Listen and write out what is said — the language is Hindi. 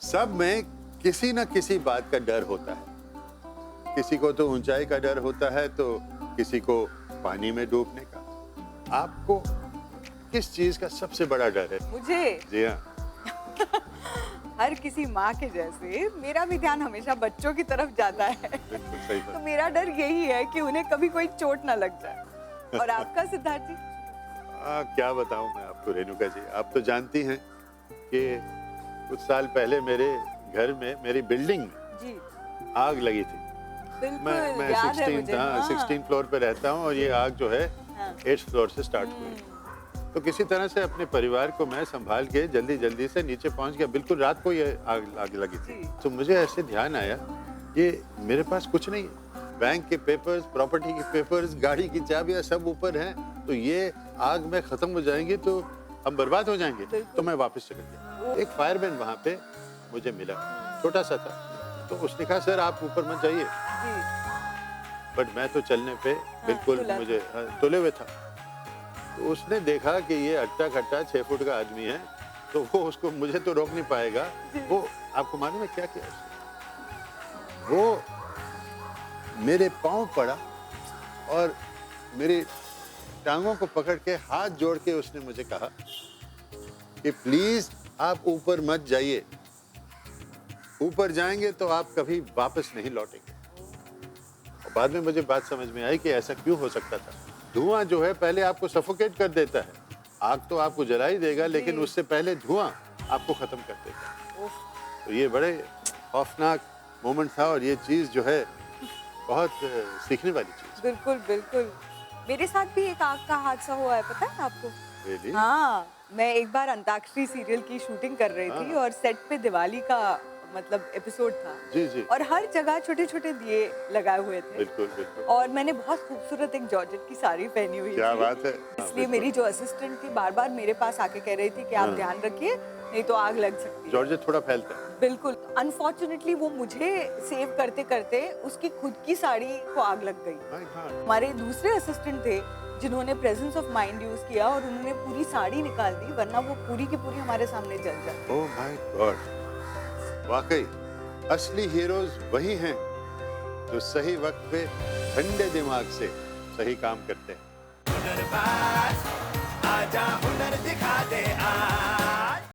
सब में किसी न किसी बात का डर होता है। किसी को तो ऊंचाई का डर होता है, तो किसी को पानी में डूबने का। आपको किस चीज का सबसे बड़ा डर है? मुझे जी हाँ। हर किसी माँ के जैसे मेरा भी ध्यान हमेशा बच्चों की तरफ जाता है। बिल्कुल सही तो बात। मेरा डर यही है कि उन्हें कभी कोई चोट ना लग जाए। और आपका सिद्धार्थ जी? क्या बताऊं मैं आपको रेणुका जी, आप तो जानती हैं कि कुछ साल पहले मेरे घर में, मेरी बिल्डिंग में जी आग लगी थी। बिल्कुल मैं याद है 16 मुझे। हाँ, 16 फ्लोर पे रहता हूँ और ये आग जो है हाँ। 8th फ्लोर से स्टार्ट हुई। तो किसी तरह से अपने परिवार को मैं संभाल के जल्दी जल्दी से नीचे पहुंच गया। बिल्कुल रात को ये आग लगी थी। जी। तो मुझे ऐसे ध्यान आया, ये मेरे पास कुछ नहीं है, बैंक के पेपर्स, प्रॉपर्टी के पेपर्स, गाड़ी की चाबियां सब ऊपर हैं, तो ये आग में खत्म हो जाएंगी तो हम बर्बाद हो जाएंगे। तो मैं वापस चला गया। एक फायरमैन वहां पे मुझे मिला, छोटा सा था। तो उसने कहा सर आप ऊपर मत जाइए, जी बट मैं तो चलने पे बिल्कुल तुला था। मुझे तुले हुए था। तो उसने देखा कि ये अट्टा खट्टा 6 फुट का आदमी है, तो वो उसको, मुझे तो रोक नहीं पाएगा। वो आपको मालूम है क्या किया उसने? वो मेरे पांव पड़ा और मेरी टांगों को पकड़ के हाथ जोड़ के उसने मुझे कहा कि प्लीज आप ऊपर मत जाइए, ऊपर जाएंगे तो आप कभी वापस नहीं लौटेंगे। और बाद में मुझे बात समझ में आई कि ऐसा क्यों हो सकता था। धुआं जो है पहले आपको सफोकेट कर देता है, आग तो आपको जला ही देगा, लेकिन उससे पहले धुआं आपको खत्म कर देता है। तो ये बड़े खौफनाक मोमेंट था और ये चीज जो है बहुत सीखने वाली चीज। बिल्कुल बिल्कुल। मेरे साथ भी एक आग का हादसा हुआ है, पता है आपको? Really? हाँ, मैं एक बार अंताक्षरी सीरियल की शूटिंग कर रही थी और सेट पे दिवाली का मतलब एपिसोड था। जी जी और हर जगह छोटे छोटे दिए लगाए हुए थे। बिल्कुल बिल्कुल। और मैंने बहुत खूबसूरत एक जॉर्जेट की साड़ी पहनी हुई क्या थी। बात है। हाँ, इसलिए बिल्कुल। मेरी जो असिस्टेंट थी बार बार मेरे पास आके कह रही थी कि आप ध्यान रखिए, नहीं तो आग लग सकती है। जॉर्जेट थोड़ा फैलता है। बिल्कुल। अनफॉर्चुनेटली वो मुझे सेव करते करते उसकी खुद की साड़ी को आग लग गई। My God. हमारे दूसरे असिस्टेंट थे जिन्होंने प्रेजेंस ऑफ माइंड यूज किया और उन्होंने पूरी साड़ी निकाल दी, वरना वो पूरी की पूरी हमारे सामने जल जाती। Oh my God. वाकई असली हीरोज वही हैं जो सही वक्त पे ठंडे दिमाग से सही काम करते हैं। हुनरबाज आजा हुनर दिखा दे आ